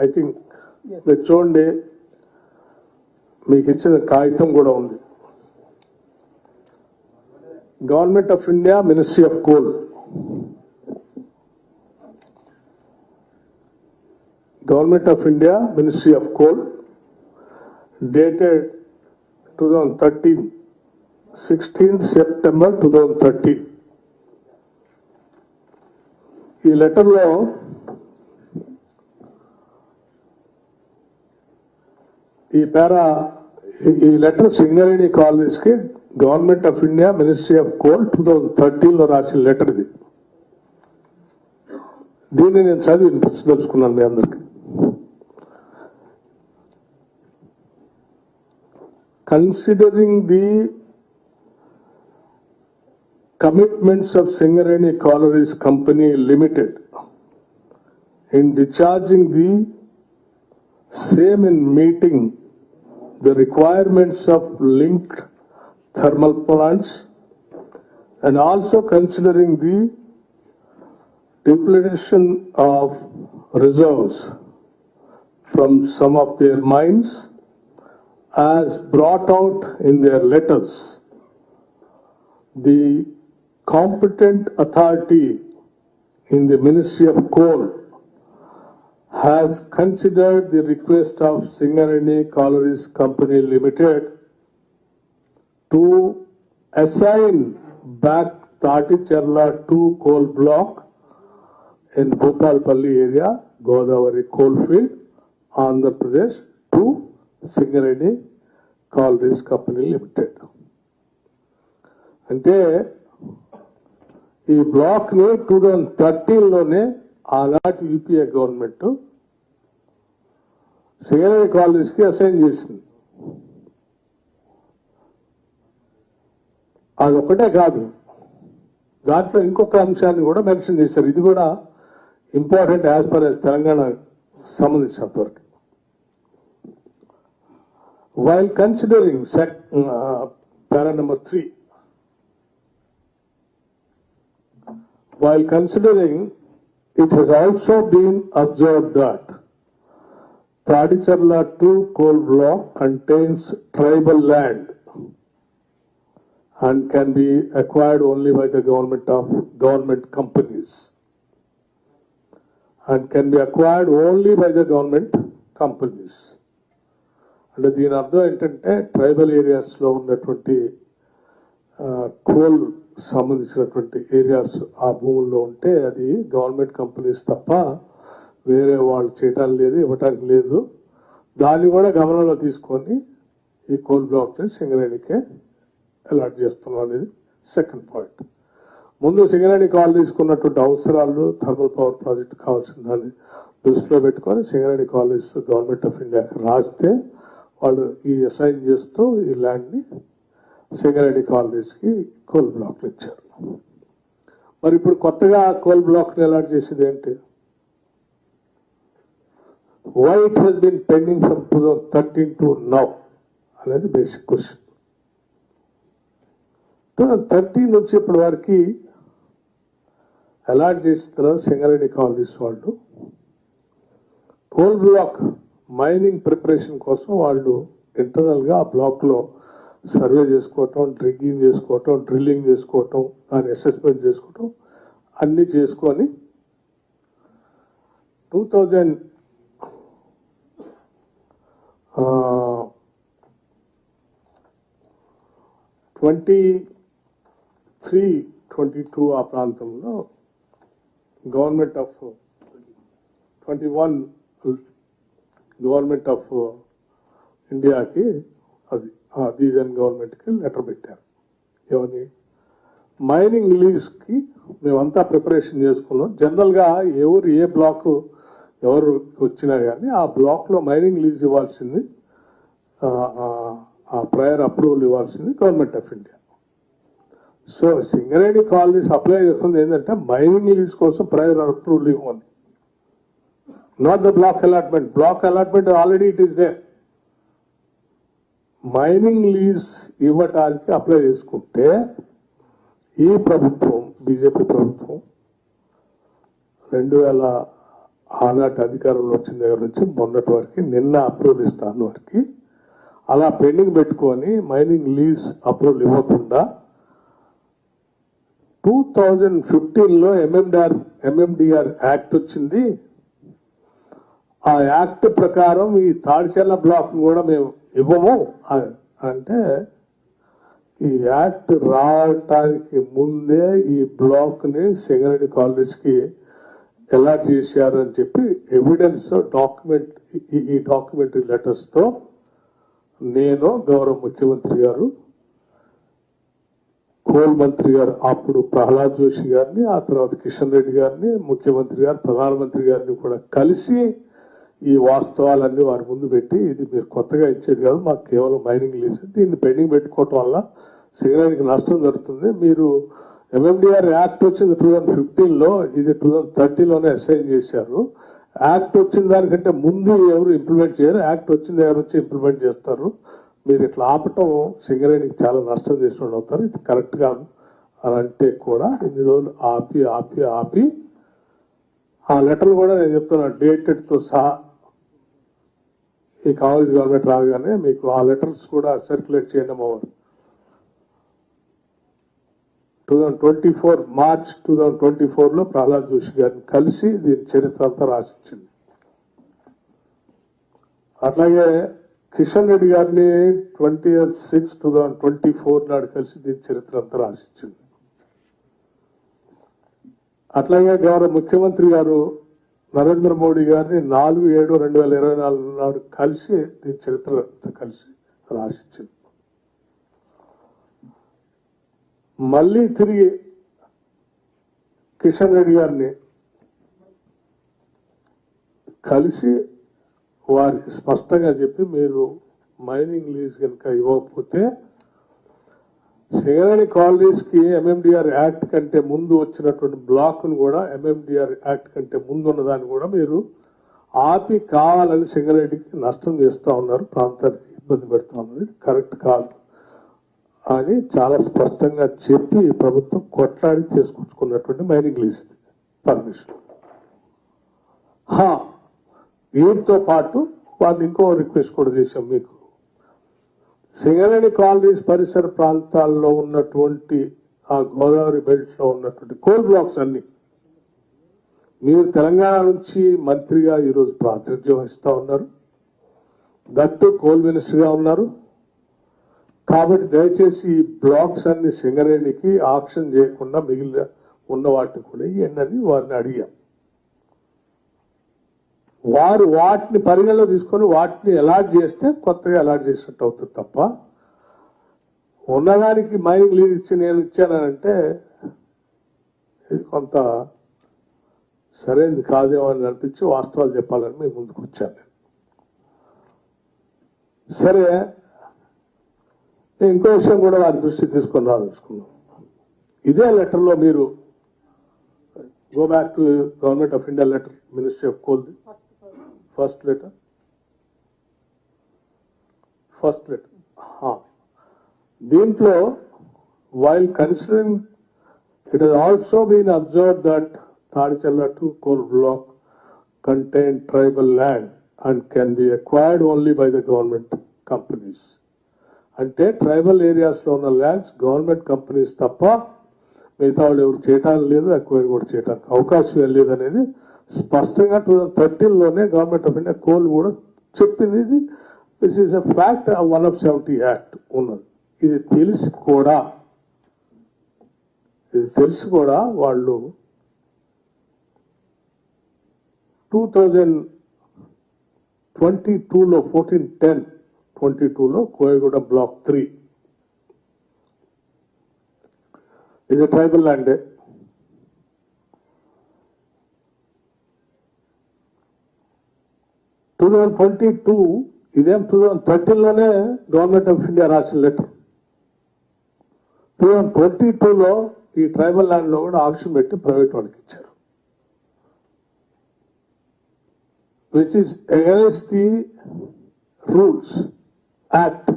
I think మీరు చూడండి, మీకు ఇచ్చిన కాగితం కూడా ఉంది. Government of India, ministry of coal. Government of India, ministry of coal, dated 2013, 16th September 2013. ఈ లెటర్లో ఈ లెటర్ సింగరేణి కాలనీస్ కి government of India, ministry of coal 2013లో రాసిన లెటర్ ఇది. దీన్ని నేను చదివి వినిపించదలుచుకున్నాను మీ అందరికి. Considering the commitments of Singareni Collieries Company Limited in discharging the same in meeting the requirements of linked thermal plants, and also considering the depletion of reserves from some of their mines as brought out in their letters, the competent authority in the Ministry of Coal has considered the request of Singareni Collieries Company Limited to assign back Taticherla 2 coal block in Bhupalpalli area, Godavari coalfield, Andhra Pradesh, to Singareni Collieries Company Limited. అంటే ఈ black ని 2013లోనే ఆనాటి UPA government Singareni collieries కి assign చేసింది. అదొక్కటే కాదు, దాంట్లో ఇంకొక అంశాన్ని కూడా మెన్షన్ చేశారు. ఇది కూడా important as per as Telangana సంబంధించినంత వరకు. While considering para number 3, while considering, it has also been observed that Tadicharla 2 coal block contains tribal land and can be acquired only by the government companies, and can be acquired only by the government companies. అంటే దీని అర్థం ఏంటంటే tribal ఏరియాస్లో ఉన్నటువంటి coal సంబంధించినటువంటి areas ఆ భూముల్లో ఉంటే అది గవర్నమెంట్ కంపెనీస్ తప్ప వేరే వాళ్ళు చేయటానికి లేదు, ఇవ్వటానికి లేదు. దాన్ని కూడా గమనంలో తీసుకొని ఈ కోల్ బ్లాక్ని సింగరేణికే అలాట్ చేస్తున్నాం అనేది సెకండ్ పాయింట్. ముందు సింగరేణి కాలనీస్కి ఉన్నటువంటి అవసరాలు, థర్మల్ పవర్ ప్రాజెక్ట్ కావాల్సిన దాన్ని దృష్టిలో పెట్టుకొని సింగరేణి కాలనీస్ గవర్నమెంట్ ఆఫ్ ఇండియాకి రాస్తే వాళ్ళు ఈ అసైన్ చేస్తూ ఈ ల్యాండ్ని సింగరేణి కాలనీస్కి కోల్ బ్లాక్లు ఇచ్చారు. మరి ఇప్పుడు కొత్తగా కోల్ బ్లాక్ని అలాట్ చేసేది ఏంటి? Why it has been pending from 2013 to now అనేది బేసిక్ క్వశ్చన్. 2013 నుంచి ఇప్పటి వరకు అలాట్ చేసిన తర్వాత సింగరేణి కాలనీస్ వాళ్ళు కోల్ బ్లాక్ మైనింగ్ ప్రిపరేషన్ కోసం వాళ్ళు ఇంటర్నల్గా ఆ బ్లాక్లో సర్వే చేసుకోవటం, డ్రిగ్గింగ్ చేసుకోవటం, డ్రిల్లింగ్ చేసుకోవటం, దాన్ని అసెస్మెంట్ చేసుకోవటం అన్నీ చేసుకొని 2023-22 ఆ ప్రాంతంలో గవర్నమెంట్ ఆఫ్ 21 గవర్నమెంట్ ఆఫ్ ఇండియాకి అది గవర్నమెంట్కి లెటర్ పెట్టారు. ఏమని? మైనింగ్ లీజ్కి మేమంతా ప్రిపరేషన్ చేసుకున్నాం. జనరల్గా ఎవరు ఏ బ్లాక్ ఎవరు వచ్చినా కానీ ఆ బ్లాక్లో మైనింగ్ లీజ్ ఇవ్వాల్సింది, ఆ ప్రయర్ అప్రూవల్ ఇవ్వాల్సింది government of India. So Singareni colonies apply చేస్తుంది ఏంటంటే మైనింగ్ లీజ్ కోసం ప్రయర్ అప్రూవల్ ఇవ్వాలి, not the block allotment. Block allotment already it is there. Mining lease ఇవ్వటానికి అప్లై చేసుకుంటే ఈ ప్రభుత్వం, బీజేపీ ప్రభుత్వం ఆనాటి అధికారంలో వచ్చిన దగ్గర నుంచి మొన్నటి వరకు నిన్న అప్రూవల్ ఇస్తాను వరకు అలా పెండింగ్ పెట్టుకొని మైనింగ్ లీజ్ అప్రూవల్ ఇవ్వకుండా 2015లో ఎంఎండిఆర్ యాక్ట్ వచ్చింది. ఆ యాక్ట్ ప్రకారం ఈ తాడిచెర్ల బ్లాక్ కూడా మేము ఇవ్వము అంటే ఈ యాక్ట్ రావటానికి ముందే ఈ బ్లాక్ ని సింగరేణి కాలేజ్ కి అలాట్ చేశారు అని చెప్పి ఎవిడెన్స్ ఈ డాక్యుమెంటరీ లెటర్స్ తో నేను గౌరవ ముఖ్యమంత్రి గారు, కోల్ మంత్రి గారు అప్పుడు ప్రహ్లాద్ జోషి గారిని, ఆ తర్వాత కిషన్ రెడ్డి గారిని, ముఖ్యమంత్రి గారు, ప్రధానమంత్రి గారిని కూడా కలిసి ఈ వాస్తవాలన్నీ వారి ముందు పెట్టి ఇది మీరు కొత్తగా ఇచ్చేది కాదు, మాకు కేవలం మైనింగ్ లీజ్, దీన్ని పెండింగ్ పెట్టుకోవటం వల్ల సింగరేణికి నష్టం జరుగుతుంది. మీరు ఎంఎండిఆర్ యాక్ట్ వచ్చింది 2015లో, ఇది 2030లోనే అసైన్ చేశారు. యాక్ట్ వచ్చిన దానికంటే ముందు ఎవరు ఇంప్లిమెంట్ చేయరు, యాక్ట్ వచ్చిన దగ్గర నుంచి ఇంప్లిమెంట్ చేస్తారు. మీరు ఇట్లా ఆపటం సింగరేణికి చాలా నష్టం చేసిన అవుతారు, ఇది కరెక్ట్ కాదు అని అంటే కూడా ఇన్ని రోజులు ఆపి ఆపి ఆపి ఆ లెటర్లు కూడా నేను చెప్తున్నా డేటెడ్ తో సహా ఈ కాలేజ్ గవర్నమెంట్ రాగానే మీకు ఆ లెటర్స్ కూడా సర్క్యులేట్ చేయడం అవ్వదు. 2024 మార్చ్ 2024లో ప్రహ్లాద్ జోషి గారిని కలిసి దీని చరిత్ర అంతా రాసిచ్చింది. అట్లాగే కిషన్ రెడ్డి గారిని 20/6/2024 నాడు కలిసి దీని చరిత్ర అంతా రాసిచ్చింది. అట్లాగే గౌరవ ముఖ్యమంత్రి గారు నరేంద్ర మోడీ గారిని 4/7/2024 నాడు కలిసి దీని చరిత్ర అంతా కలిసి రాసిచ్చింది. మళ్ళీ తిరిగి కిషన్ రెడ్డి గారిని కలిసి వారికి స్పష్టంగా చెప్పి మీరు మైనింగ్ లీజ్ కనుక ఇవ్వకపోతే సింగరేణి కాలనీస్ కి ఎంఎండిఆర్ యాక్ట్ కంటే ముందు వచ్చినటువంటి బ్లాక్ ను కూడా ఎంఎండిఆర్ యాక్ట్ కంటే ముందు ఉన్నదాన్ని కూడా మీరు ఆపి కావాలని సింగరేణికి నష్టం చేస్తా ఉన్నారు, ప్రాంతానికి ఇబ్బంది పెడతా ఉన్నారు, కరెక్ట్ కాదు అని చాలా స్పష్టంగా చెప్పి ప్రభుత్వం కొట్లాడి తీసుకొచ్చుకున్నటువంటి మైనింగ్ లీజ్ పర్మిషన్. వీటితో పాటు వాళ్ళు ఇంకో రిక్వెస్ట్ కూడా చేశాం, మీకు సింగరేణి కాలనీస్ పరిసర ప్రాంతాల్లో ఉన్నటువంటి ఆ గోదావరి బెల్ట్ లో ఉన్నటువంటి కోల్ బ్లాక్స్ అన్ని మీరు తెలంగాణ నుంచి మంత్రిగా ఈరోజు ప్రాతినిధ్యం వహిస్తా ఉన్నారు, దట్టు కోల్ మినిస్టర్ గా ఉన్నారు. కాబట్టి దయచేసి ఈ బ్లాక్స్ అన్ని సింగరేణికి ఆక్షన్ చేయకుండా మిగిలిన ఉన్న వాటిని కూడా ఇవ్వండి వారిని అడిగాం. వారు వాటిని పరిగణలో తీసుకొని వాటిని అలాట్ చేస్తే కొత్తగా అలాట్ చేసినట్టు అవుతుంది తప్ప ఉన్నదానికి మైనింగ్ లీజ్ ఇచ్చి నేను ఇచ్చానంటే ఇది కొంత సరైనది కాదేమో అని అనిపించి వాస్తవాలు చెప్పాలని మేము ముందుకు వచ్చాను. సరే, ఇంకో విషయం కూడా వారి దృష్టి తీసుకొని రాదలుచుకున్నాం. ఇదే లెటర్లో మీరు go back to government of India letter, ministry of coal, first letter దీంట్లో while considering it has also been observe that Tadicherla 2 coal block contain tribal land and can be acquired only by the government companies. అంటే tribal areas లో ఉన్న lands government companies తప్ప మిగతా వాళ్ళు ఎవరు చేయటానికి లేదు, ఎక్వైర్ కూడా చేయడానికి అవకాశం లేదు అనేది స్పష్టంగా 2013లోనే గవర్నమెంట్ ఆఫ్ ఇండియా కోల్ కూడా చెప్పింది. ఇది this is a fact 170 act ఉన్నది. ఇది తెలిసి కూడా వాళ్ళు 2022లో 14/10/22లో కోయగూడ బ్లాక్ 3 ఇది ట్రైబల్ ల్యాండే. ఇదేం 2013లోనే గవర్నమెంట్ ఆఫ్ ఇండియా రాసిన లెటర్. 2022లో ఈ ట్రైబల్ ల్యాండ్ లో కూడా ఆక్షన్ పెట్టి ప్రైవేట్ వాళ్ళకి ఇచ్చారు, which is against the rules act.